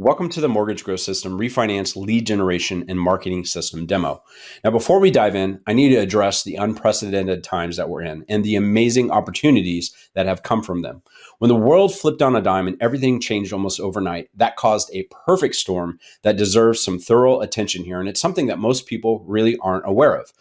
Welcome to the Mortgage Growth System Refinance Lead Generation and Marketing System demo. Now, before we dive in, I need to address the unprecedented times that we're in and the amazing opportunities that have come from them. When the world flipped on a dime and everything changed almost overnight, that caused a perfect storm that deserves some thorough attention here, and it's something that most people really aren't aware of.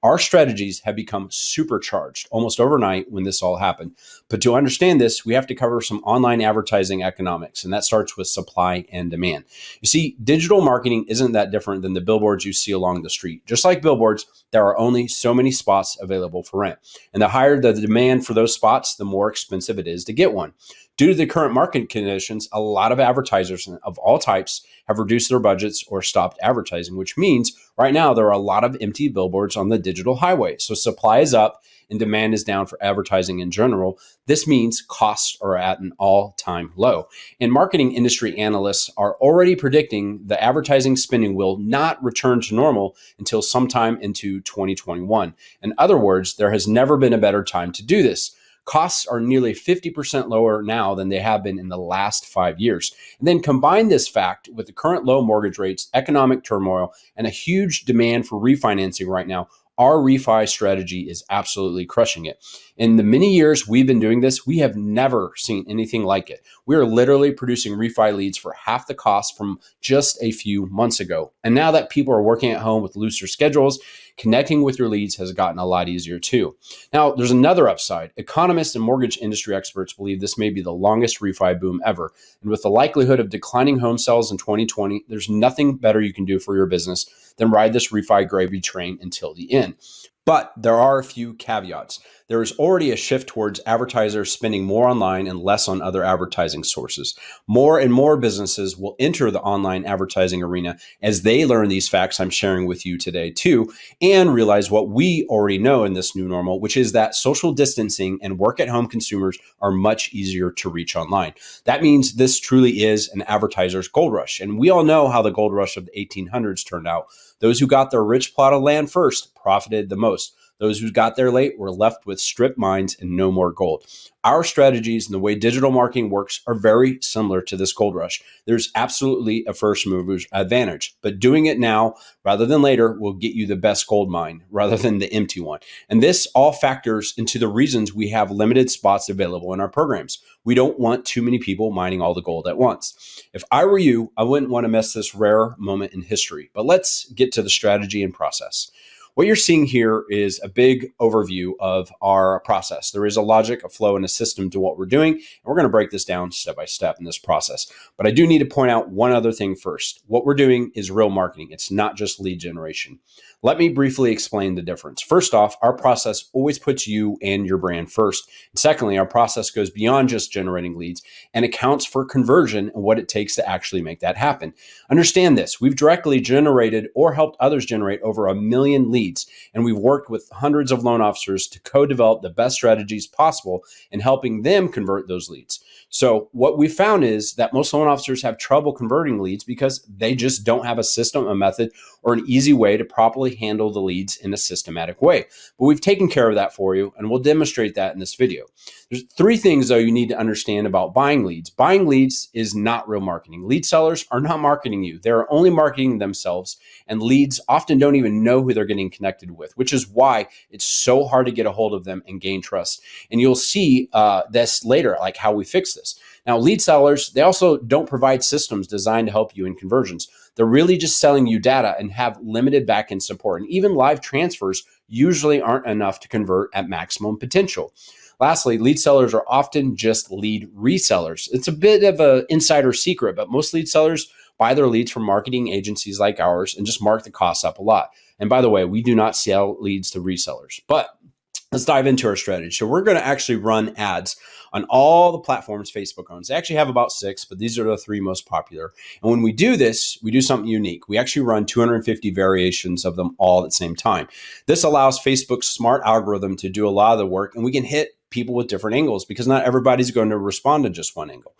Our strategies have become supercharged almost overnight when this all happened. But to understand this, we have to cover some online advertising economics, and that starts with supply and demand. You see, digital marketing isn't that different than the billboards you see along the street. Just like billboards, there are only so many spots available for rent. And the higher the demand for those spots, the more expensive it is to get one. Due to the current market conditions, a lot of advertisers of all types have reduced their budgets or stopped advertising, which means right now there are a lot of empty billboards on the digital highway. So supply is up and demand is down for advertising in general. This means costs are at an all-time low. And marketing industry analysts are already predicting the advertising spending will not return to normal until sometime into 2021. In other words, there has never been a better time to do this. Costs are nearly 50% lower now than they have been in the last 5 years. And then combine this fact with the current low mortgage rates, economic turmoil, and a huge demand for refinancing right now. Our refi strategy is absolutely crushing it. In the many years we've been doing this, we have never seen anything like it. We are literally producing refi leads for half the cost from just a few months ago. And now that people are working at home with looser schedules, connecting with your leads has gotten a lot easier too. Now, there's another upside. Economists and mortgage industry experts believe this may be the longest refi boom ever. And with the likelihood of declining home sales in 2020, there's nothing better you can do for your business than ride this refi gravy train until the end. But there are a few caveats. There is already a shift towards advertisers spending more online and less on other advertising sources. More and more businesses will enter the online advertising arena as they learn these facts I'm sharing with you today too, and realize what we already know in this new normal, which is that social distancing and work at home consumers are much easier to reach online. That means this truly is an advertiser's gold rush. And we all know how the gold rush of the 1800s turned out. Those who got their rich plot of land first profited the most. Those who got there late were left with stripped mines and no more gold. Our strategies and the way digital marketing works are very similar to this gold rush. There's absolutely a first mover's advantage, but doing it now rather than later will get you the best gold mine rather than the empty one. And this all factors into the reasons we have limited spots available in our programs. We don't want too many people mining all the gold at once. If I were you, I wouldn't want to miss this rare moment in history. But let's get to the strategy and process. What you're seeing here is a big overview of our process. There is a logic, a flow, and a system to what we're doing. And we're going to break this down step by step in this process. But I do need to point out one other thing first. What we're doing is real marketing. It's not just lead generation. Let me briefly explain the difference. First off, our process always puts you and your brand first. And secondly, our process goes beyond just generating leads and accounts for conversion and what it takes to actually make that happen. Understand this. We've directly generated or helped others generate over 1 million leads. And we've worked with hundreds of loan officers to co-develop the best strategies possible in helping them convert those leads. So what we found is that most loan officers have trouble converting leads because they just don't have a system, a method, or an easy way to properly handle the leads in a systematic way. But we've taken care of that for you, and we'll demonstrate that in this video. There's 3 things, though, you need to understand about buying leads. Buying leads is not real marketing. Lead sellers are not marketing you. They're only marketing themselves, and leads often don't even know who they're getting connected with, which is why it's so hard to get a hold of them and gain trust. And you'll see this later, like how we fix this. Now, lead sellers, they also don't provide systems designed to help you in conversions. They're really just selling you data and have limited back-end support. And even live transfers usually aren't enough to convert at maximum potential. Lastly, lead sellers are often just lead resellers. It's a bit of an insider secret, but most lead sellers buy their leads from marketing agencies like ours and just mark the costs up a lot. And by the way, we do not sell leads to resellers. But let's dive into our strategy. So we're going to actually run ads on all the platforms Facebook owns. They actually have about 6, but these are the 3 most popular. And when we do this, we do something unique. We actually run 250 variations of them all at the same time. This allows Facebook's smart algorithm to do a lot of the work, and we can hit people with different angles because not everybody's going to respond to just one angle.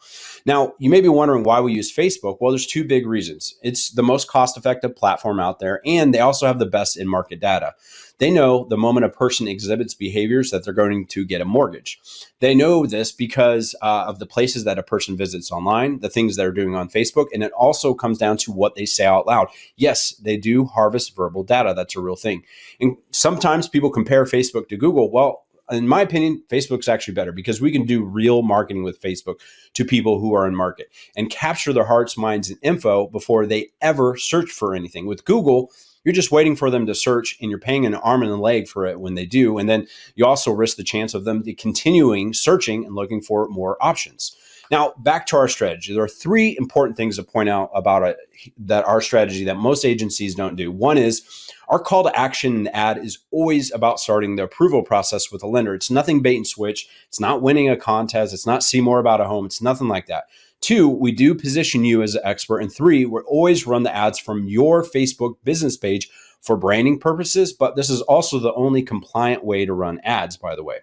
Now, you may be wondering why we use Facebook. Well, there's two big reasons. It's the most cost-effective platform out there, and they also have the best in-market data. They know the moment a person exhibits behaviors that they're going to get a mortgage. They know this because of the places that a person visits online, the things they're doing on Facebook, and it also comes down to what they say out loud. Yes, they do harvest verbal data. That's a real thing. And sometimes people compare Facebook to Google. Well, in my opinion, Facebook's actually better because we can do real marketing with Facebook to people who are in market and capture their hearts, minds, and info before they ever search for anything. With Google, you're just waiting for them to search and you're paying an arm and a leg for it when they do. And then you also risk the chance of them continuing searching and looking for more options. Now, back to our strategy. There are three important things to point out about it that our strategy that most agencies don't do. One is our call to action in the ad is always about starting the approval process with a lender. It's nothing bait and switch. It's not winning a contest. It's not see more about a home. It's nothing like that. Two, we do position you as an expert. And three, we always run the ads from your Facebook business page for branding purposes, but this is also the only compliant way to run ads, by the way.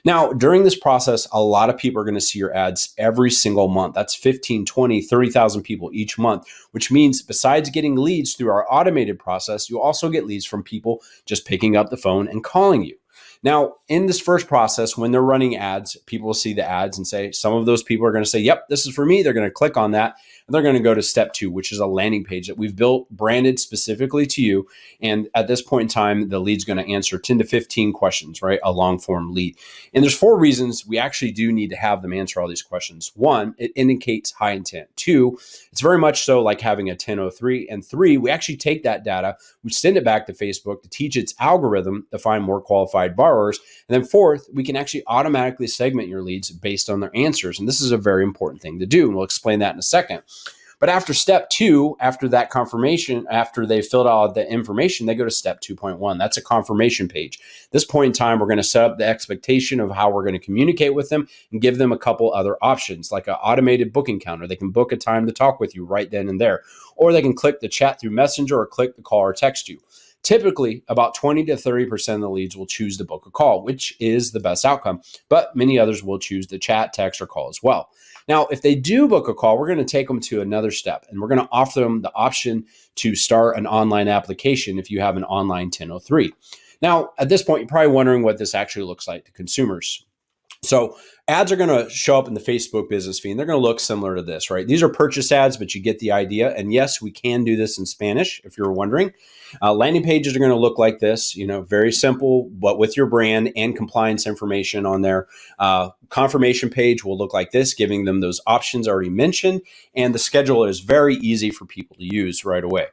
Now, during this process, a lot of people are going to see your ads every single month. That's 15, 20, 30,000 people each month, which means besides getting leads through our automated process, you also get leads from people just picking up the phone and calling you. Now, in this first process, when they're running ads, people will see the ads and say, some of those people are going to say, yep, this is for me. They're going to click on that. And they're going to go to step 2, which is a landing page that we've built, branded specifically to you. And at this point in time, the lead's going to answer 10 to 15 questions, right? A long form lead. And there's 4 reasons we actually do need to have them answer all these questions. 1, it indicates high intent. 2, it's very much so like having a 1003. And 3, we actually take that data, we send it back to Facebook to teach its algorithm to find more qualified borrowers. And then 4th, we can actually automatically segment your leads based on their answers. And this is a very important thing to do. And we'll explain that in a second. But after step 2, after that confirmation, after they filled out the information, they go to step 2.1. That's a confirmation page. At this point in time, we're going to set up the expectation of how we're going to communicate with them and give them a couple other options, like an automated booking counter. They can book a time to talk with you right then and there, or they can click the chat through Messenger or click the call or text you. Typically, about 20 to 30% of the leads will choose to book a call, which is the best outcome, but many others will choose to chat, text, or call as well. Now, if they do book a call, we're going to take them to another step, and we're going to offer them the option to start an online application if you have an online 1003. Now, at this point, you're probably wondering what this actually looks like to consumers. So ads are going to show up in the Facebook business feed, and they're going to look similar to this, right? These are purchase ads, but you get the idea. And yes, we can do this in Spanish, if you're wondering. Landing pages are going to look like this, very simple, but with your brand and compliance information on there. Confirmation page will look like this, giving them those options already mentioned. And the schedule is very easy for people to use right away.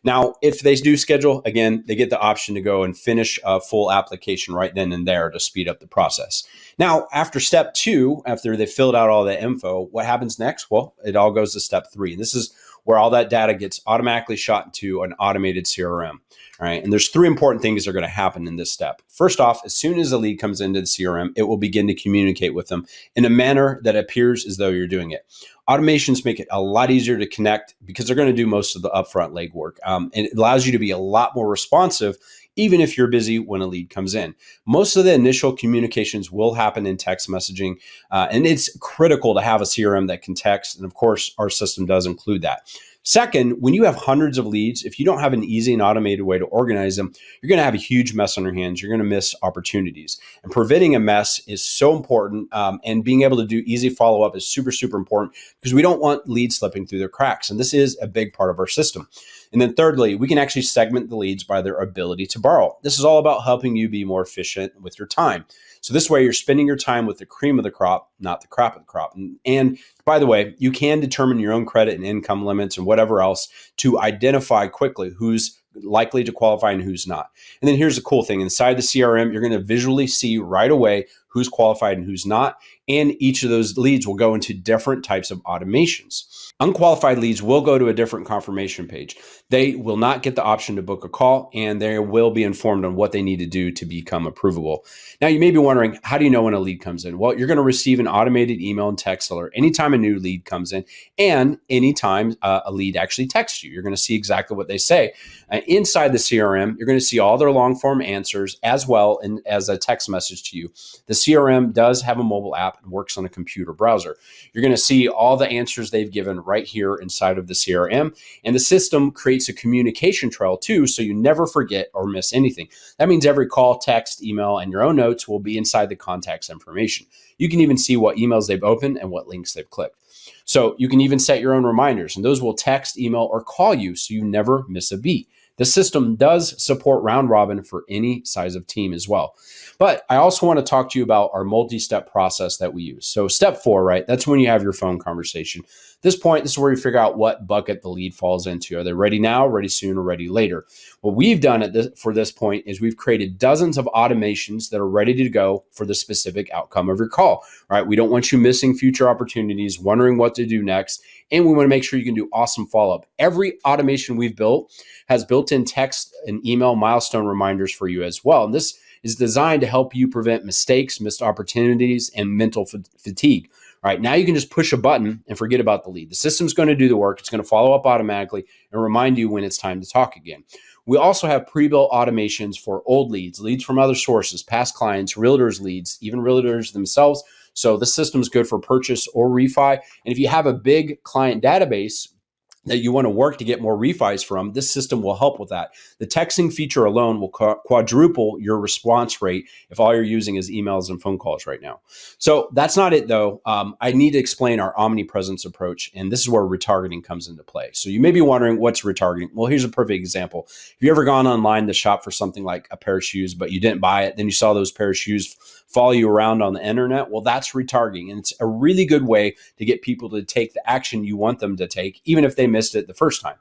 Now, if they do schedule, again, they get the option to go and finish a full application right then and there to speed up the process. Now, after step 2, after they filled out all that info, what happens next? Well, it all goes to step 3. This is where all that data gets automatically shot into an automated CRM. All right. And there's 3 important things that are going to happen in this step. First off, as soon as the lead comes into the CRM, it will begin to communicate with them in a manner that appears as though you're doing it. Automations make it a lot easier to connect because they're going to do most of the upfront legwork. And it allows you to be a lot more responsive, even if you're busy when a lead comes in. Most of the initial communications will happen in text messaging, and it's critical to have a CRM that can text. And of course, our system does include that. Second, when you have hundreds of leads, if you don't have an easy and automated way to organize them, you're going to have a huge mess on your hands. You're going to miss opportunities. And preventing a mess is so important. And being able to do easy follow-up is super, super important because we don't want leads slipping through the cracks. And this is a big part of our system. And then thirdly, we can actually segment the leads by their ability to borrow. This is all about helping you be more efficient with your time. So this way you're spending your time with the cream of the crop, not the crap of the crop. And by the way, you can determine your own credit and income limits and whatever else to identify quickly who's likely to qualify and who's not. And then here's the cool thing. Inside the CRM, you're going to visually see right away who's qualified and who's not. And each of those leads will go into different types of automations. Unqualified leads will go to a different confirmation page. They will not get the option to book a call, and they will be informed on what they need to do to become approvable. Now, you may be wondering, how do you know when a lead comes in? Well, you're going to receive an automated email and text alert anytime a new lead comes in, and anytime a lead actually texts you. You're going to see exactly what they say. Inside the CRM, you're going to see all their long form answers as well as a text message to you. The CRM does have a mobile app and works on a computer browser. You're going to see all the answers they've given right here inside of the CRM. And the system creates a communication trail too, so you never forget or miss anything. That means every call, text, email, and your own notes will be inside the contact's information. You can even see what emails they've opened and what links they've clicked. So you can even set your own reminders, and those will text, email, or call you so you never miss a beat. The system does support round robin for any size of team as well. But I also want to talk to you about our multi-step process that we use. So step 4, right? That's when you have your phone conversation. At this point, this is where you figure out what bucket the lead falls into. Are they ready now, ready soon, or ready later? What we've done for this point is we've created dozens of automations that are ready to go for the specific outcome of your call, right? We don't want you missing future opportunities, wondering what to do next. And we want to make sure you can do awesome follow-up. Every automation we've built has built-in text and email milestone reminders for you as well. And this is designed to help you prevent mistakes, missed opportunities, and mental fatigue. All right, now you can just push a button and forget about the lead. The system's going to do the work. It's going to follow up automatically and remind you when it's time to talk again. We also have pre-built automations for old leads, leads from other sources, past clients, realtors leads, even realtors themselves. So the system's good for purchase or refi. And if you have a big client database that you want to work to get more refis from, this system will help with that. The texting feature alone will quadruple your response rate if all you're using is emails and phone calls right now. So that's not it though. I need to explain our omnipresence approach, and this is where retargeting comes into play. So you may be wondering, what's retargeting? Well, here's a perfect example. Have you ever gone online to shop for something like a pair of shoes, but you didn't buy it, then you saw those pair of shoes follow you around on the internet? Well, that's retargeting. And it's a really good way to get people to take the action you want them to take, even if they missed it the first time.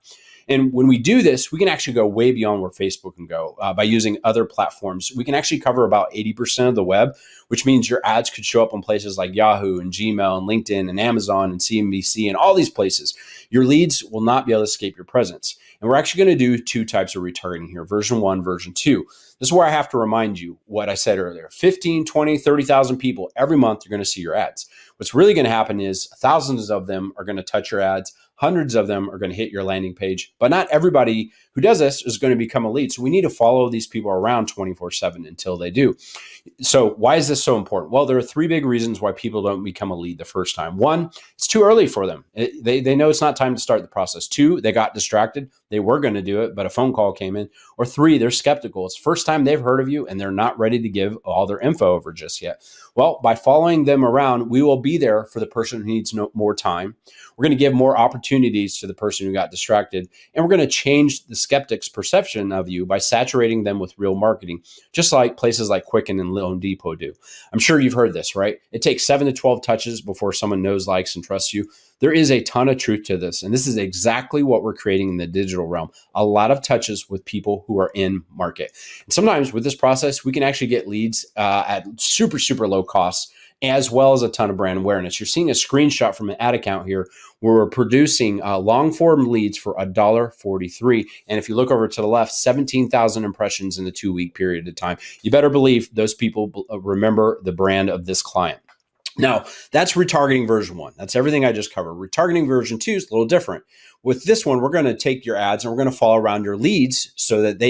And when we do this, we can actually go way beyond where Facebook can go by using other platforms. We can actually cover about 80% of the web, which means your ads could show up on places like Yahoo and Gmail and LinkedIn and Amazon and CNBC and all these places. Your leads will not be able to escape your presence. And we're actually going to do 2 types of retargeting here, version 1, version 2. This is where I have to remind you what I said earlier. 15, 20, 30,000 people every month are going to see your ads. What's really going to happen is thousands of them are going to touch your ads. Hundreds of them are going to hit your landing page, but not everybody who does this is going to become a lead. So we need to follow these people around 24/7 until they do. So why is this so important? Well, there are 3 big reasons why people don't become a lead the first time. 1, it's too early for them. They know it's not time to start the process. 2, they got distracted. They were going to do it, but a phone call came in. Or 3, they're skeptical. It's the first time they've heard of you and they're not ready to give all their info over just yet. Well, by following them around, we will be there for the person who needs more time. We're going to give more opportunities to the person who got distracted. And we're going to change the skeptic's perception of you by saturating them with real marketing, just like places like Quicken and Loan Depot do. I'm sure you've heard this, right? It takes 7 to 12 touches before someone knows, likes, and trusts you. There is a ton of truth to this. And this is exactly what we're creating in the digital realm. A lot of touches with people who are in market. And sometimes with this process, we can actually get leads at super, super low costs, as well as a ton of brand awareness. You're seeing a screenshot from an ad account here where we're producing long form leads for $1.43. And if you look over to the left, 17,000 impressions in a 2-week period of time. You better believe those people remember the brand of this client. Now, that's retargeting version 1. That's everything I just covered. Retargeting version 2 is a little different. With this one, we're going to take your ads and we're going to follow around your leads so that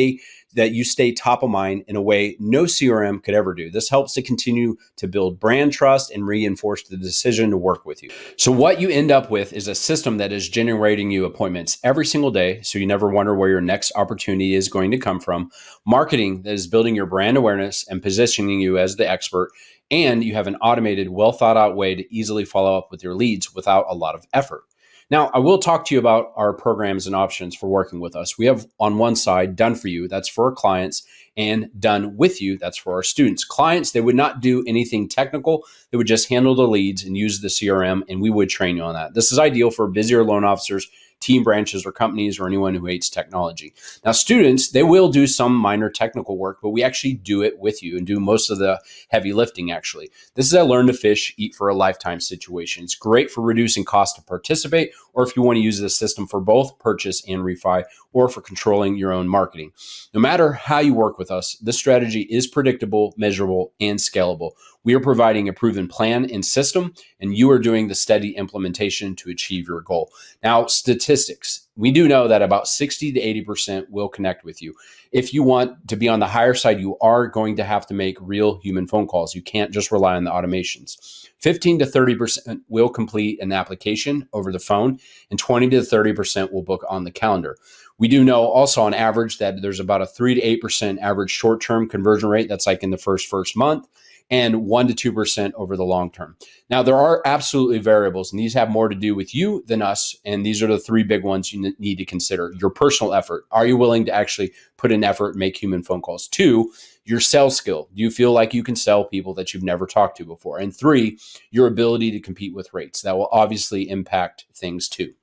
you stay top of mind in a way no CRM could ever do. This helps to continue to build brand trust and reinforce the decision to work with you. So what you end up with is a system that is generating you appointments every single day, so you never wonder where your next opportunity is going to come from. Marketing that is building your brand awareness and positioning you as the expert. And you have an automated, well thought out way to easily follow up with your leads without a lot of effort. Now, I will talk to you about our programs and options for working with us. We have on one side, Done For You, that's for our clients, and Done With You, that's for our students. Clients, they would not do anything technical. They would just handle the leads and use the CRM, and we would train you on that. This is ideal for busier loan officers, team branches, or companies, or anyone who hates technology. Now, students, they will do some minor technical work, but we actually do it with you and do most of the heavy lifting, actually. This is a learn to fish, eat for a lifetime situation. It's great for reducing cost to participate, or if you want to use this system for both purchase and refi, or for controlling your own marketing. No matter how you work with us, this strategy is predictable, measurable, and scalable. We are providing a proven plan and system, and you are doing the steady implementation to achieve your goal. Now, statistics. We do know that about 60 to 80% will connect with you. If you want to be on the higher side, you are going to have to make real human phone calls. You can't just rely on the automations. 15 to 30% will complete an application over the phone, and 20 to 30% will book on the calendar. We do know also on average that there's about a 3 to 8% average short-term conversion rate. That's like in the first month, and 1 to 2% over the long term. Now, there are absolutely variables, and these have more to do with you than us. And these are the three big ones you need to consider. Your personal effort. Are you willing to actually put in effort and make human phone calls? 2, your sales skill. Do you feel like you can sell people that you've never talked to before? And 3, your ability to compete with rates. That will obviously impact things too.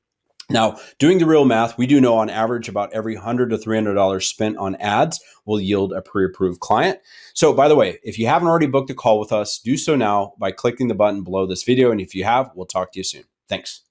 Now, doing the real math, we do know on average about every $100 to $300 spent on ads will yield a pre-approved client. So by the way, if you haven't already booked a call with us, do so now by clicking the button below this video. And if you have, we'll talk to you soon. Thanks.